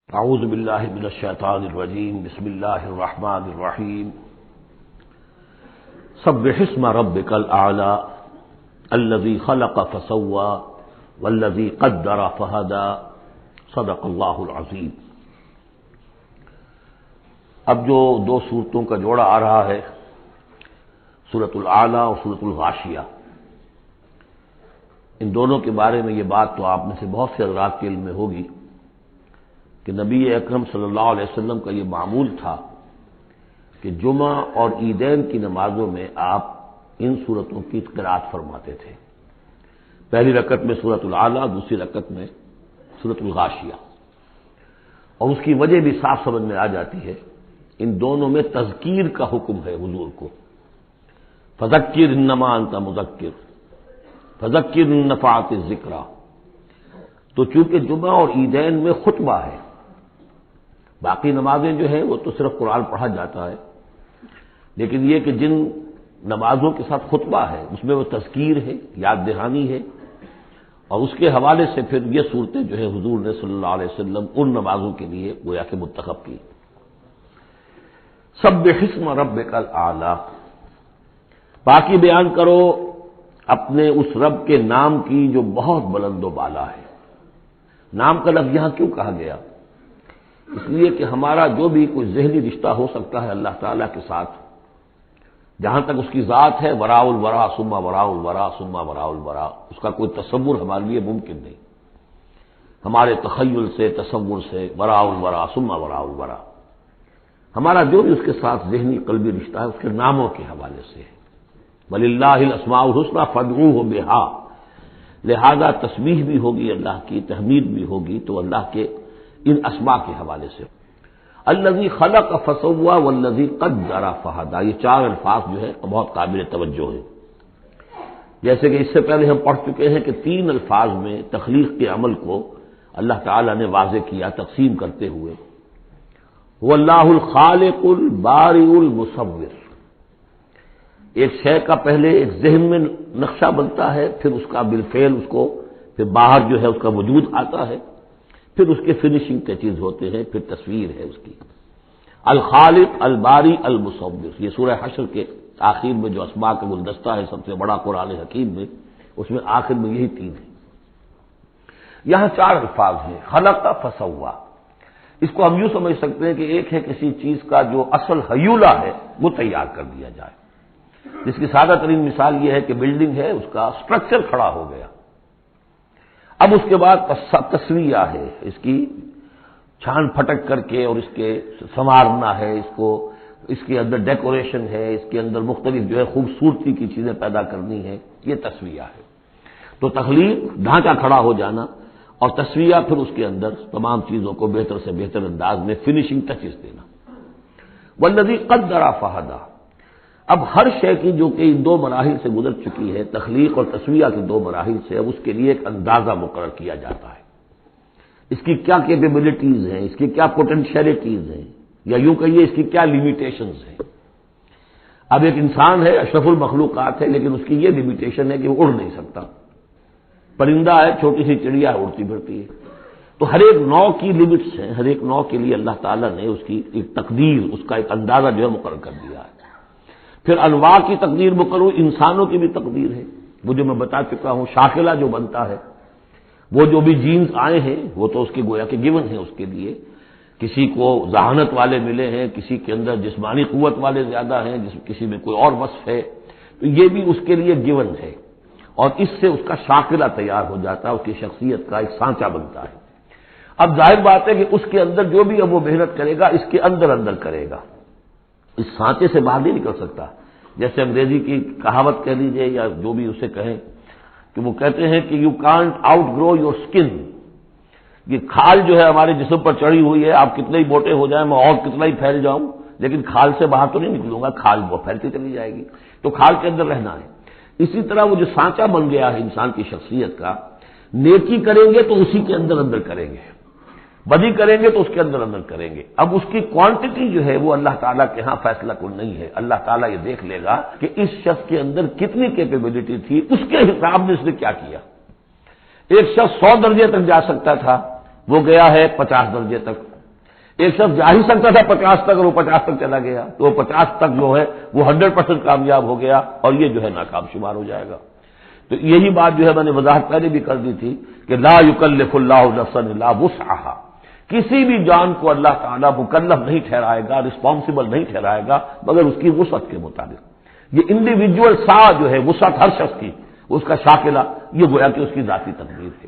اعوذ باللہ من الشیطان الرجیم بسم اللہ الرحمن الرحیم سبح اسم ربک الاعلی الذی خلق فسوی والذی قدر فہدی صدق اللہ العظیم۔ اب جو دو صورتوں کا جوڑا آ رہا ہے، سورۃ الاعلی اور سورۃ الغاشیہ، ان دونوں کے بارے میں یہ بات تو آپ میں سے بہت سے حضرات کے علم میں ہوگی کہ نبی اکرم صلی اللہ علیہ وسلم کا یہ معمول تھا کہ جمعہ اور عیدین کی نمازوں میں آپ ان صورتوں کی قرأت فرماتے تھے، پہلی رکعت میں سورۃ الاعلی، دوسری رکعت میں سورۃ الغاشیہ، اور اس کی وجہ بھی صاف سمجھ میں آ جاتی ہے۔ ان دونوں میں تذکیر کا حکم ہے حضور کو، فذکر انما انت مذکر فذکر ان نفعت الذکریٰ۔ تو چونکہ جمعہ اور عیدین میں خطبہ ہے، باقی نمازیں جو ہیں وہ تو صرف قرآن پڑھا جاتا ہے، لیکن یہ کہ جن نمازوں کے ساتھ خطبہ ہے اس میں وہ تذکیر ہے، یاد دہانی ہے، اور اس کے حوالے سے پھر یہ صورتیں جو ہے حضور نے صلی اللہ علیہ وسلم ان نمازوں کے لیے گویا کہ منتخب کی۔ سبح اسم ربک الاعلی، پاکی بیان کرو اپنے اس رب کے نام کی جو بہت بلند و بالا ہے۔ نام کا لفظ یہاں کیوں کہا گیا؟ اس لیے کہ ہمارا جو بھی کوئی ذہنی رشتہ ہو سکتا ہے اللہ تعالیٰ کے ساتھ، جہاں تک اس کی ذات ہے، وراء الورا ثم وراء الورا ثم وراء الورا، اس کا کوئی تصور ہمارے لیے ممکن نہیں، ہمارے تخیل سے، تصور سے، وراء الورا ثم وراء الورا، ہمارا جو بھی اس کے ساتھ ذہنی قلبی رشتہ ہے اس کے ناموں کے حوالے سے ہے۔ وَلِلَّهِ الْأَسْمَاءُ الْحُسْنَىٰ فَادْعُوهُ بِهَا، لہذا تسبیح بھی ہوگی اللہ کی، تحمید بھی ہوگی تو اللہ کے ان اسماء کے حوالے سے۔ الذی خلق فسوی والذی قدر فہدی، یہ چار الفاظ جو ہے بہت قابل توجہ ہیں۔ جیسے کہ اس سے پہلے ہم پڑھ چکے ہیں کہ تین الفاظ میں تخلیق کے عمل کو اللہ تعالی نے واضح کیا تقسیم کرتے ہوئے، هو اللہ الخالق البارئ المصور۔ ایک شے کا پہلے ایک ذہن میں نقشہ بنتا ہے، پھر اس کا بالفعل اس کو پھر باہر جو ہے اس کا وجود آتا ہے، پھر اس کے فنیشنگ ٹچز ہوتے ہیں، پھر تصویر ہے اس کی۔ الخالق الباری المصور، یہ سورہ حشر کے آخر میں جو اسماء کا گلدستہ ہے سب سے بڑا قرآن حکیم میں، اس میں آخر میں یہی تین ہیں۔ یہاں چار الفاظ ہیں، خلق فسوا۔ اس کو ہم یوں سمجھ سکتے ہیں کہ ایک ہے کسی چیز کا جو اصل حیولہ ہے وہ تیار کر دیا جائے، جس کی سادہ ترین مثال یہ ہے کہ بلڈنگ ہے، اس کا سٹرکچر کھڑا ہو گیا، اب اس کے بعد تسویہ ہے، اس کی چھان پھٹک کر کے اور اس کے سنوارنا ہے، اس کے اندر ڈیکوریشن ہے، اس کے اندر مختلف جو ہے خوبصورتی کی چیزیں پیدا کرنی ہے، یہ تسویہ ہے۔ تو تخلیق ڈھانچہ کھڑا ہو جانا، اور تسویہ پھر اس کے اندر تمام چیزوں کو بہتر سے بہتر انداز میں فنیشنگ ٹچز دینا۔ والذی قدر فہدی، اب ہر شے کی جو کہ ان دو مراحل سے گزر چکی ہے، تخلیق اور تسویہ کے دو مراحل سے، اب اس کے لیے ایک اندازہ مقرر کیا جاتا ہے، اس کی کیا کیپیبلٹیز ہیں، اس کی کیا پوٹینشیلٹیز ہیں، یا یوں کہیے اس کی کیا لیمیٹیشنز ہیں۔ اب ایک انسان ہے، اشرف المخلوقات ہے، لیکن اس کی یہ لیمیٹیشن ہے کہ وہ اڑ نہیں سکتا۔ پرندہ ہے، چھوٹی سی چڑیا اڑتی پھرتی ہے۔ تو ہر ایک نوع کی لیمٹس ہیں، ہر ایک نوع کے لیے اللہ تعالیٰ نے اس کی ایک تقدیر، اس کا ایک اندازہ جو ہے مقرر کر دیا ہے۔ پھر انواع کی تقدیر مقرر، انسانوں کی بھی تقدیر ہے، وہ جو میں بتا چکا ہوں، شاکلہ جو بنتا ہے، وہ جو بھی جینز آئے ہیں وہ تو اس کے گویا کہ گیون ہیں اس کے لیے، کسی کو ذہانت والے ملے ہیں، کسی کے اندر جسمانی قوت والے زیادہ ہیں، کسی میں کوئی اور وصف ہے، تو یہ بھی اس کے لیے گیون ہے، اور اس سے اس کا شاکلہ تیار ہو جاتا ہے، اس کی شخصیت کا ایک سانچہ بنتا ہے۔ اب ظاہر بات ہے کہ اس کے اندر جو بھی اب وہ محنت کرے گا اس کے اندر اندر کرے گا، اس سانچے سے باہر نہیں نکل سکتا۔ جیسے انگریزی کی کہاوت کہہ لیجیے یا جو بھی اسے کہیں کہ وہ کہتے ہیں کہ you can't outgrow your skin, یہ کھال جو ہے ہمارے جسم پر چڑھی ہوئی ہے، آپ کتنے ہی موٹے ہو جائیں، میں اور کتنا ہی پھیل جاؤں، لیکن کھال سے باہر تو نہیں نکلوں گا، کھال وہ پھیلتی چلی جائے گی، تو کھال کے اندر رہنا ہے۔ اسی طرح وہ جو سانچہ بن گیا ہے انسان کی شخصیت کا، نیکی کریں گے تو اسی کے اندر اندر کریں گے، بدی کریں گے تو اس کے اندر اندر کریں گے۔ اب اس کی کوانٹٹی جو ہے وہ اللہ تعالیٰ کے ہاں فیصلہ کن نہیں ہے، اللہ تعالیٰ یہ دیکھ لے گا کہ اس شخص کے اندر کتنی کیپیبلٹی تھی، اس کے حساب میں اس نے کیا کیا۔ ایک شخص 100 درجے تک جا سکتا تھا، وہ گیا ہے 50 درجے تک، ایک شخص جا ہی سکتا تھا 50 تک اور وہ 50 تک چلا گیا، تو وہ 50 تک جو ہے وہ 100% کامیاب ہو گیا اور یہ جو ہے ناکام شمار ہو جائے گا۔ تو یہی بات جو ہے میں نے وضاحت پہلے بھی کر دی تھی کہ لا یکلف اللہ نفسا الا وسعها، کسی بھی جان کو اللہ تعالیٰ مکلف نہیں ٹھہرائے گا، رسپانسبل نہیں ٹھہرائے گا مگر اس کی وسعت کے مطابق۔ یہ انڈیویجول سا جو ہے وسعت ہر شخص کی، اس کا شاکلہ، یہ گویا کہ اس کی ذاتی تقدیر ہے۔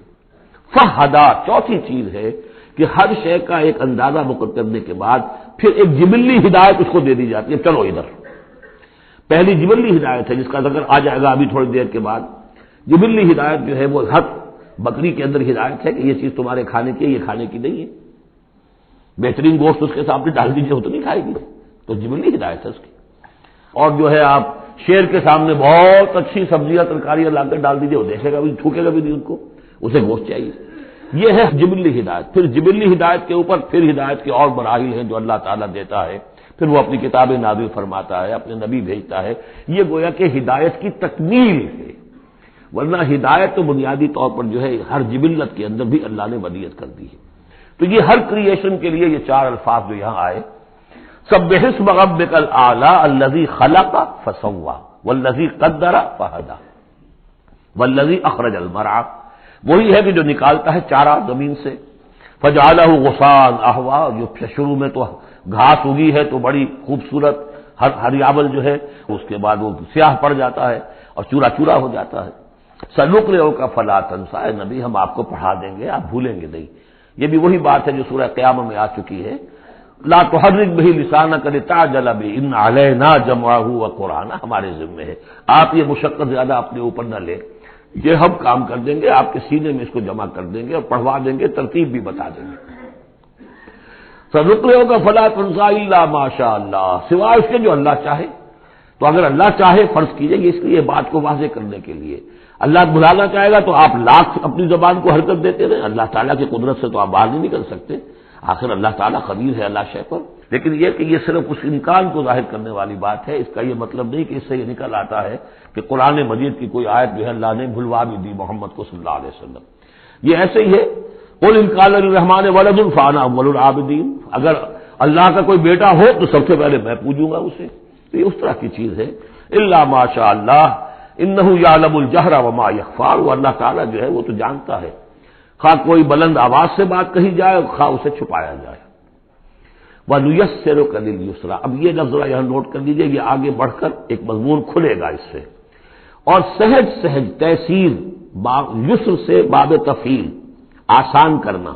فہدا، چوتھی چیز ہے کہ ہر شے کا ایک اندازہ مقرر کرنے کے بعد پھر ایک جبلی ہدایت اس کو دے دی جاتی ہے، چلو ادھر۔ پہلی جبلی ہدایت ہے جس کا ذکر آ جائے گا ابھی تھوڑی دیر کے بعد۔ جبلی ہدایت جو ہے وہ ہر بکری کے اندر ہدایت ہے کہ یہ چیز تمہارے کھانے کی ہے، یہ کھانے کی نہیں ہے۔ بہترین گوشت اس کے سامنے ڈال دیجیے وہ تو نہیں کھائے گی، تو جبلی ہدایت ہے اس کی۔ اور جو ہے آپ شیر کے سامنے بہت اچھی سبزیاں ترکاریاں لا کر ڈال دیجیے، وہ دیکھے گا بھی، تھوکے گا بھی نہیں، ان کو اسے گوشت چاہیے۔ یہ ہے جبلی ہدایت۔ پھر جبلی ہدایت کے اوپر پھر ہدایت کے اور مراحل ہیں جو اللہ تعالیٰ دیتا ہے، پھر وہ اپنی کتابیں نازل فرماتا ہے، اپنے نبی بھیجتا ہے۔ یہ گویا کہ ہدایت کی تکمیل ہے، ورنہ ہدایت تو بنیادی طور پر جو ہے ہر جبلت کے اندر بھی اللہ نے ودیت کر دی ہے۔ تو یہ ہر کریشن کے لیے یہ چار الفاظ جو یہاں آئے، سبح اسم ربک الاعلی الذی خلق فسوی والذی قدر فہدی والذی اخرج المرعی، وہی ہے کہ جو نکالتا ہے چارہ زمین سے، فجعلہ غثاء احوا، جو شروع میں تو گھاس اگی ہے تو بڑی خوبصورت ہریابل جو ہے، اس کے بعد وہ سیاہ پڑ جاتا ہے اور چورا چورا ہو جاتا ہے۔ سنقرئک فلا تنسى، اے نبی ہم آپ کو پڑھا دیں گے، آپ بھولیں گے نہیں۔ یہ بھی وہی بات ہے جو سورہ قیامہ میں آ چکی ہے، لا تحرک به لسانک لتعجل به ان علینا جمعہ وقرآنہ، ہمارے ذمہ ہے، آپ یہ مشقت زیادہ اپنے اوپر نہ لیں، یہ ہم کام کر دیں گے، آپ کے سینے میں اس کو جمع کر دیں گے اور پڑھوا دیں گے، ترتیب بھی بتا دیں گے۔ سنقرئک فلا تنسى الا ما شاء اللہ، سوائے اس کے جو اللہ چاہے۔ تو اگر اللہ چاہے، فرض کیجئے اس لیے بات کو واضح کرنے کے لیے، اللہ بلانا چاہے گا تو آپ لاکھ اپنی زبان کو حرکت دیتے رہیں، اللہ تعالیٰ کی قدرت سے تو آپ باہر نہیں نکل سکتے، آخر اللہ تعالیٰ خبیر ہے اللہ شے پر۔ لیکن یہ کہ یہ صرف اس امکان کو ظاہر کرنے والی بات ہے، اس کا یہ مطلب نہیں کہ اس سے یہ نکل آتا ہے کہ قرآن مجید کی کوئی آیت جو ہے اللہ نے بھلوا بھی دی محمد کو صلی اللہ علیہ وسلم۔ یہ ایسے ہی ہے، قل ان کان للرحمن ولد فانا اول العابدین، اگر اللہ کا کوئی بیٹا ہو تو سب سے پہلے میں پوجوں گا اسے، تو یہ اس طرح کی چیز ہے۔ الا ما شاء اللہ انہ یعلم الجہر وما یخفی، وہ اللہ تعالیٰ جو ہے وہ تو جانتا ہے، خواہ کوئی بلند آواز سے بات کہی جائے خواہ اسے چھپایا جائے۔ وَنُيَسِّرُكَ لِلْيُسْرَىٰ، اب یہ لفظ یہاں نوٹ کر لیجئے، یہ آگے بڑھ کر ایک مضمون کھلے گا اس سے۔ اور سہج سہج، تیسیر، یسر سے باب تفعیل، آسان کرنا،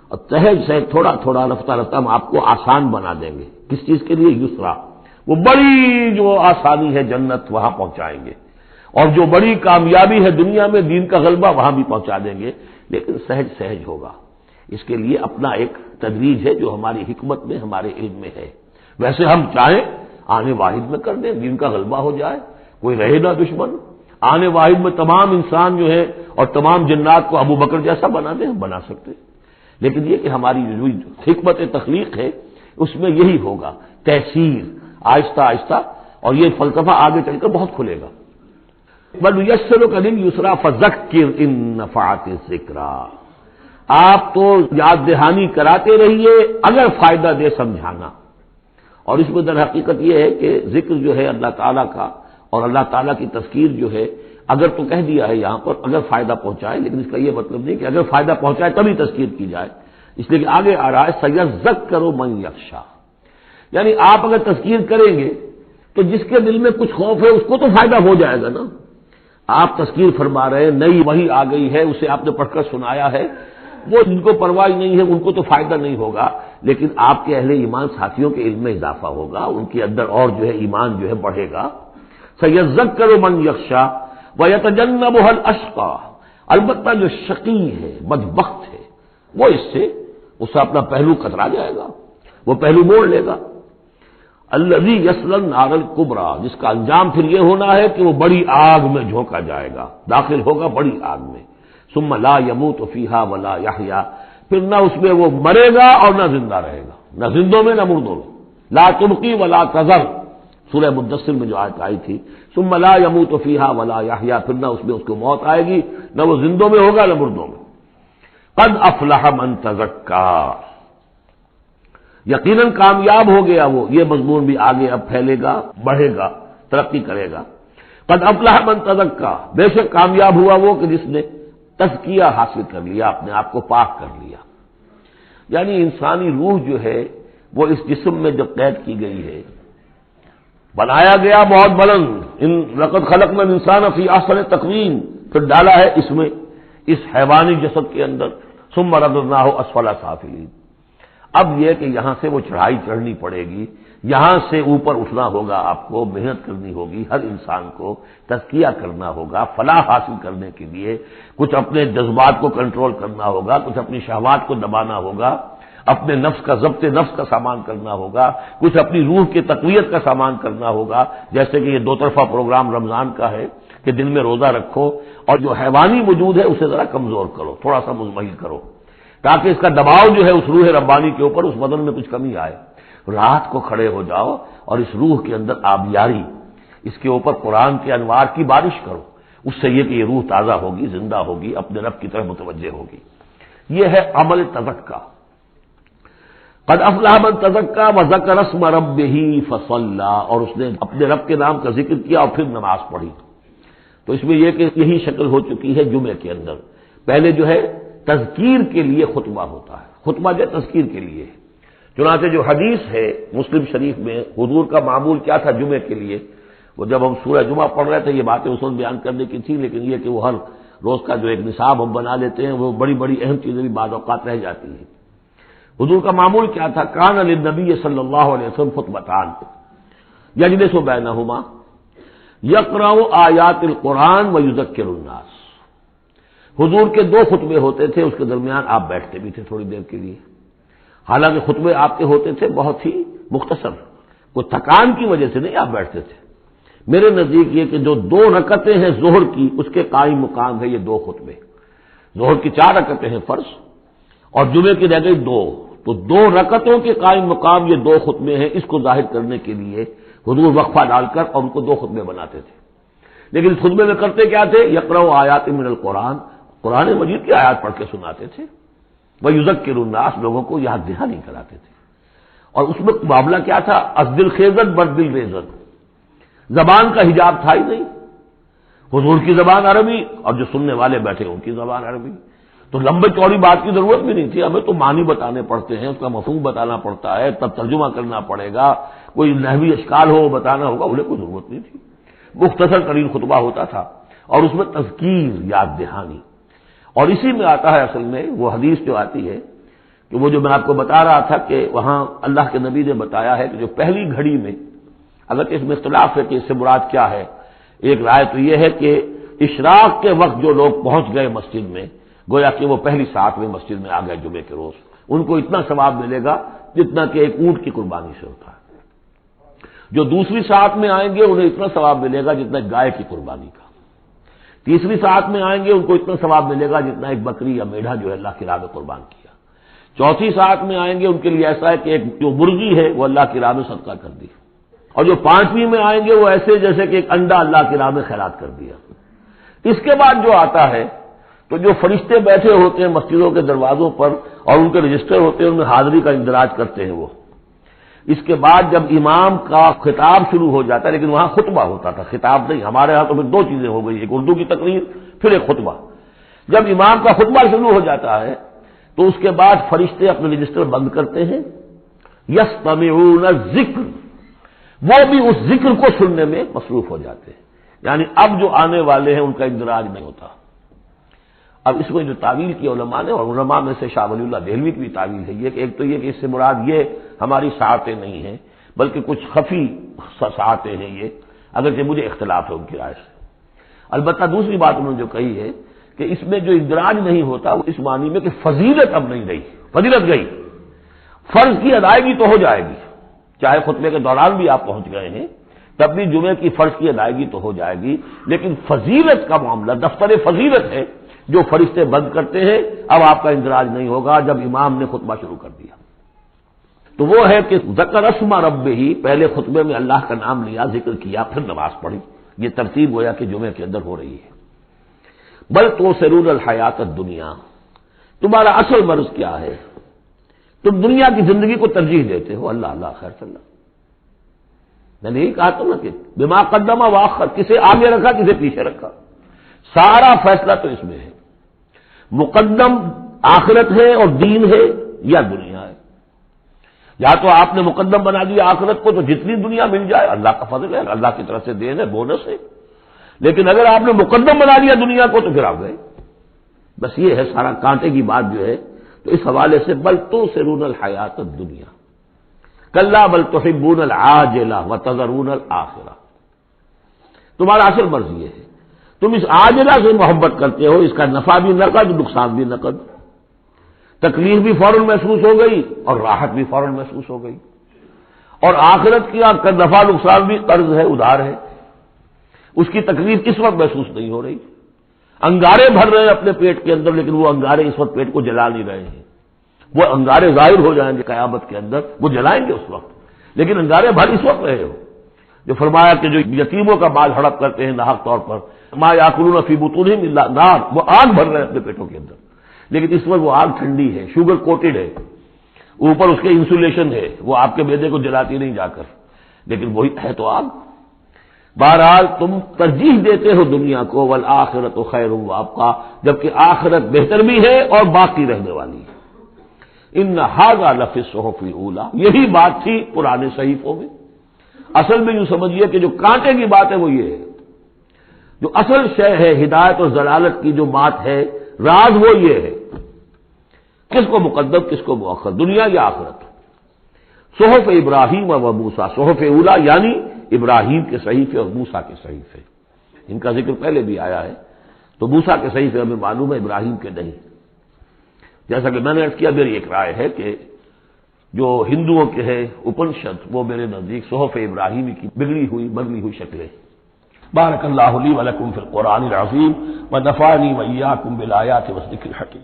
اور سہج سہج تھوڑا تھوڑا رفتہ رفتہ ہم آپ کو آسان بنا دیں گے۔ کس چیز کے لیے؟ یسرا، وہ بڑی جو آسانی ہے جنت وہاں پہنچائیں گے، اور جو بڑی کامیابی ہے دنیا میں دین کا غلبہ وہاں بھی پہنچا دیں گے، لیکن سہج سہج ہوگا۔ اس کے لیے اپنا ایک تدریج ہے جو ہماری حکمت میں، ہمارے علم میں ہے۔ ویسے ہم چاہیں آنے واحد میں کر دیں، دین کا غلبہ ہو جائے، کوئی رہے نہ دشمن، آنے واحد میں تمام انسان جو ہے اور تمام جنات کو ابو بکر جیسا بنا دیں، ہم بنا سکتے ہیں۔ لیکن یہ کہ ہماری جو حکمت تخلیق ہے اس میں یہی ہوگا، تحصیل، آہستہ آہستہ، اور یہ فلسفہ آگے چل کر بہت کھلے گا۔ وَنُيَسِّرُكَ لِلْيُسْرَىٰ فَذَكِّرْ إِن نَّفَعَتِ الذِّكْرَىٰ، آپ تو یاد دہانی کراتے رہیے اگر فائدہ دے سمجھانا۔ اور اس میں در حقیقت یہ ہے کہ ذکر جو ہے اللہ تعالیٰ کا اور اللہ تعالیٰ کی تذکیر جو ہے، اگر تو کہہ دیا ہے یہاں پر اگر فائدہ پہنچائے، لیکن اس کا یہ مطلب نہیں کہ اگر فائدہ پہنچائے تبھی تذکیر کی جائے، اس لیے کہ آگے آ رہا ہے سَيَذَّكَّرُ مَن يَخْشَىٰ، یعنی آپ اگر تذکیر کریں گے تو جس کے دل میں کچھ خوف ہے اس کو تو فائدہ ہو جائے گا نا۔ آپ تذکیر فرما رہے ہیں، نئی وحی آ گئی ہے، اسے آپ نے پڑھ کر سنایا ہے، وہ جن کو پرواہ نہیں ہے ان کو تو فائدہ نہیں ہوگا، لیکن آپ کے اہل ایمان ساتھیوں کے علم میں اضافہ ہوگا، ان کے اندر اور جو ہے ایمان جو ہے بڑھے گا۔ سَيَذَّكَّرُ مَن يَخْشَىٰ وَيَتَجَنَّبُهَا الْأَشْقَىٰ، البتہ جو شقی ہے، بدبخت ہے، وہ اس سے اپنا پہلو کترا جائے گا، وہ پہلو موڑ لے گا۔ الذی یصلی النار الکبریٰ، جس کا انجام پھر یہ ہونا ہے کہ وہ بڑی آگ میں جھونکا جائے گا، داخل ہوگا بڑی آگ میں۔ ثم لا يموت فیہا ولا یحییٰ، پھر نہ اس میں وہ مرے گا اور نہ زندہ رہے گا، نہ زندوں میں نہ مردوں میں۔ لا تبقی ولا تذر، سورہ مدثر میں جو آیت آئی تھی، ثم لا يموت فیہا ولا یحییٰ، پھر نہ اس میں اس کو موت آئے گی، نہ وہ زندوں میں ہوگا نہ مردوں میں۔ قد افلح من تزکیٰ، یقیناً کامیاب ہو گیا وہ، یہ مضمون بھی آگے اب پھیلے گا، بڑھے گا، ترقی کرے گا۔ قد افلح من تزکا، بے شک کامیاب ہوا وہ کہ جس نے تزکیہ حاصل کر لیا، اپنے آپ کو پاک کر لیا۔ یعنی انسانی روح جو ہے وہ اس جسم میں جب قید کی گئی ہے، بنایا گیا بہت بلند، لقد خلقنا الانسان فی احسن تقویم، پھر ڈالا ہے اس میں، اس حیوانی جسد کے اندر، ثم رددناہ اسفل سافلین۔ اب یہ کہ یہاں سے وہ چڑھائی چڑھنی پڑے گی، یہاں سے اوپر اٹھنا ہوگا، آپ کو محنت کرنی ہوگی، ہر انسان کو تزکیہ کرنا ہوگا، فلاح حاصل کرنے کے لیے کچھ اپنے جذبات کو کنٹرول کرنا ہوگا، کچھ اپنی شہوات کو دبانا ہوگا، اپنے نفس کا ضبط نفس کا سامان کرنا ہوگا، کچھ اپنی روح کی تقویت کا سامان کرنا ہوگا، جیسے کہ یہ دو طرفہ پروگرام رمضان کا ہے کہ دن میں روزہ رکھو اور جو حیوانی وجود ہے اسے ذرا کمزور کرو، تھوڑا سا مزمحل کرو، تاکہ اس کا دباؤ جو ہے اس روح ربانی کے اوپر، اس بدن میں کچھ کمی آئے۔ رات کو کھڑے ہو جاؤ اور اس روح کے اندر آبیاری، اس کے اوپر قرآن کے انوار کی بارش کرو، اس سے یہ کہ یہ روح تازہ ہوگی، زندہ ہوگی، اپنے رب کی طرف متوجہ ہوگی۔ یہ ہے عمل تزکیہ۔ قد افلح من تزکا وذکر اسم ربہ فصلی، اور اس نے اپنے رب کے نام کا ذکر کیا اور پھر نماز پڑھی۔ تو اس میں یہ کہ یہی شکل ہو چکی ہے جمعے کے اندر، پہلے جو ہے تذکیر کے لیے خطبہ ہوتا ہے، خطبہ جو تذکیر کے لیے ہے۔ چنانچہ جو حدیث ہے مسلم شریف میں، حضور کا معمول کیا تھا جمعے کے لیے، وہ جب ہم سورہ جمعہ پڑھ رہے تھے یہ باتیں اس وقت بیان کرنے کی تھی، لیکن یہ کہ وہ ہر روز کا جو ایک نصاب ہم بنا لیتے ہیں، وہ بڑی بڑی اہم چیزیں بھی بعض اوقات رہ جاتی ہیں۔ حضور کا معمول کیا تھا؟ کان للنبی صلی اللہ علیہ وسلم خطبتان یجلس بینہما یقرأ آیات القرآن ویذکر الناس۔ حضور کے دو خطبے ہوتے تھے، اس کے درمیان آپ بیٹھتے بھی تھے تھوڑی دیر کے لیے، حالانکہ خطبے آپ کے ہوتے تھے بہت ہی مختصر، کوئی تھکان کی وجہ سے نہیں آپ بیٹھتے تھے۔ میرے نزدیک یہ کہ جو دو رکعتیں ہیں ظہر کی، اس کے قائم مقام ہے یہ دو خطبے۔ ظہر کی 4 رکعتیں ہیں فرض، اور جمعے کی رہ گئی 2، تو 2 رکعتوں کے قائم مقام یہ 2 خطبے ہیں۔ اس کو ظاہر کرنے کے لیے حضور وقفہ ڈال کر اور ان کو 2 خطبے بناتے تھے۔ لیکن اس خطبے میں کرتے کیا تھے؟ یقرأ آیات من القرآن، قرآن مجید کی آیات پڑھ کے سناتے تھے، ویذکر الناس، لوگوں کو یاد دہانی کراتے تھے۔ اور اس میں معاملہ کیا تھا؟ از دل خیزت بر دل ریزت، زبان کا حجاب تھا ہی نہیں، حضور کی زبان عربی اور جو سننے والے بیٹھے ان کی زبان عربی، تو لمبے چوڑی بات کی ضرورت بھی نہیں تھی، ہمیں تو معنی بتانے پڑتے ہیں، اس کا مفہوم بتانا پڑتا ہے، تب ترجمہ کرنا پڑے گا، کوئی نحوی اشکال ہو وہ بتانا ہوگا، انہیں کوئی ضرورت نہیں تھی، مختصر ترین خطبہ ہوتا تھا، اور اس میں تذکیر، یاد دہانی۔ اور اسی میں آتا ہے اصل میں وہ حدیث جو آتی ہے کہ وہ جو میں آپ کو بتا رہا تھا کہ وہاں اللہ کے نبی نے بتایا ہے کہ جو پہلی گھڑی میں، اگر اس میں اختلاف ہے کہ اس سے مراد کیا ہے، ایک رائے تو یہ ہے کہ اشراق کے وقت جو لوگ پہنچ گئے مسجد میں، گویا کہ وہ پہلی ساعت میں مسجد میں آ گئے جمعے کے روز، ان کو اتنا ثواب ملے گا جتنا کہ ایک اونٹ کی قربانی سے ہوتا ہے۔ جو دوسری ساعت میں آئیں گے انہیں اتنا ثواب ملے گا جتنا گائے کی قربانی کا، تیسری ساعت میں آئیں گے ان کو اتنا ثواب ملے گا جتنا ایک بکری یا میڑھا جو ہے اللہ کی راہ میں قربان کیا، چوتھی ساعت میں آئیں گے ان کے لیے ایسا ہے کہ ایک جو مرغی ہے وہ اللہ کی راہ میں صدقہ کر دی، اور جو 5ویں میں آئیں گے وہ ایسے جیسے کہ ایک انڈا اللہ کی راہ میں خیرات کر دیا۔ اس کے بعد جو آتا ہے تو جو فرشتے بیٹھے ہوتے ہیں مسجدوں کے دروازوں پر اور ان کے رجسٹر ہوتے ہیں، ان میں حاضری کا اندراج کرتے ہیں وہ، اس کے بعد جب امام کا خطاب شروع ہو جاتا ہے، لیکن وہاں خطبہ ہوتا تھا، خطاب نہیں، ہمارے ہاں تو پھر 2 چیزیں ہو گئی، ایک اردو کی تقریر پھر ایک خطبہ۔ جب امام کا خطبہ شروع ہو جاتا ہے تو اس کے بعد فرشتے اپنے رجسٹر بند کرتے ہیں، یستمعون الذکر، وہ بھی اس ذکر کو سننے میں مصروف ہو جاتے ہیں، یعنی اب جو آنے والے ہیں ان کا اندراج نہیں ہوتا۔ اب اس میں جو تعویل کی علماء نے، اور علماء میں سے شاہ ولی اللہ دہلوی کی بھی تعویل ہے یہ کہ ایک تو یہ کہ اس سے مراد یہ ہماری ساعتیں نہیں ہیں بلکہ کچھ خفی ساعتیں ہیں یہ، اگرچہ مجھے اختلاف ہے ان کی رائے سے۔ البتہ دوسری بات انہوں نے جو کہی ہے کہ اس میں جو اندراج نہیں ہوتا وہ اس معنی میں کہ فضیلت اب نہیں رہی، فضیلت گئی، فرض کی ادائیگی تو ہو جائے گی، چاہے خطبے کے دوران بھی آپ پہنچ گئے ہیں تب بھی جمعے کی فرض کی ادائیگی تو ہو جائے گی، لیکن فضیلت کا معاملہ دفتر فضیلت ہے جو فرشتے بند کرتے ہیں، اب آپ کا اندراج نہیں ہوگا جب امام نے خطبہ شروع کر دیا۔ تو وہ ہے کہ ذکر اسم ربہ، پہلے خطبے میں اللہ کا نام لیا، ذکر کیا، پھر نماز پڑھی، یہ ترتیب گویا کہ جمعے کے اندر ہو رہی ہے۔ بل تؤثرون الحیات الدنیا، تمہارا اصل مرض کیا ہے؟ تم دنیا کی زندگی کو ترجیح دیتے ہو. اللہ اللہ خیر صلی اللہ. میں نے یہی کہا تھا نا کہ بما قدم واخر، کسے آگے رکھا کسے پیچھے رکھا، سارا فیصلہ تو اس میں ہے. مقدم آخرت ہے اور دین ہے یا دنیا ہے. یا تو آپ نے مقدم بنا دیا آخرت کو تو جتنی دنیا مل جائے اللہ کا فضل ہے، اللہ کی طرف سے دین ہے، بونس ہے. لیکن اگر آپ نے مقدم بنا دیا دنیا کو تو پھر آپ گئے. بس یہ ہے سارا کانٹے کی بات جو ہے. تو اس حوالے سے بل تؤثرون الحیات الدنیا کلا بل تحبون العاجلہ وتذرون الآخرہ. تمہارا اصل مرض یہ ہے، تم اس عاجلہ سے محبت کرتے ہو، اس کا نفع بھی نقد نقصان بھی نقد، تکلیف بھی فوراً محسوس ہو گئی اور راحت بھی فوراً محسوس ہو گئی، اور آخرت کی نفع نقصان بھی قرض ہے، ادھار ہے، اس کی تکلیف اس وقت محسوس نہیں ہو رہی. انگارے بھر رہے ہیں اپنے پیٹ کے اندر، لیکن وہ انگارے اس وقت پیٹ کو جلا نہیں رہے ہیں. وہ انگارے ظاہر ہو جائیں گے قیامت کے اندر، وہ جلائیں گے اس وقت، لیکن انگارے بھر اس وقت رہے ہو. جو فرمایا کہ جو یتیموں کا مال ہڑپ کرتے ہیں ناحق طور پر، ما یاکلون فی بطونہم الا النار، وہ آگ بھر رہے ہیں اپنے پیٹوں کے اندر، لیکن اس وقت وہ آگ ٹھنڈی ہے، شوگر کوٹڈ ہے، اوپر اس کے انسولیشن ہے، وہ آپ کے معدے کو جلاتی نہیں جا کر، لیکن وہی ہے تو آگ. بہرحال تم ترجیح دیتے ہو دنیا کو، والآخرۃ خیر وابقیٰ، جبکہ آخرت بہتر بھی ہے اور باقی رہنے والی ہے. ان ھذا لفی الصحف الاولیٰ، یہی بات تھی پرانے صحیفوں میں. اصل میں یوں سمجھیے کہ جو کانٹے کی بات ہے وہ یہ ہے، جو اصل شے ہے ہدایت اور ضلالت کی جو بات ہے، راز وہ یہ ہے کس کو مقدم کس کو مؤخر، دنیا یا آخرت. صحف ابراہیم و موسیٰ، صحف اولیٰ یعنی ابراہیم کے صحیفے اور موسیٰ کے صحیفے، ان کا ذکر پہلے بھی آیا ہے. تو موسیٰ کے صحیفے ہمیں معلوم ہے، ابراہیم کے نہیں. جیسا کہ میں نے عرض کیا، میری ایک رائے ہے کہ جو ہندوؤں کے ہے اپنشد، وہ میرے نزدیک صحف ابراہیمی کی بگڑی ہوئی بدلی ہوئی شکلیں. بارک اللہ لی و لکم فی القرآن العظیم ونفعنی و ایاکم بالآیات والذکر الحکیم.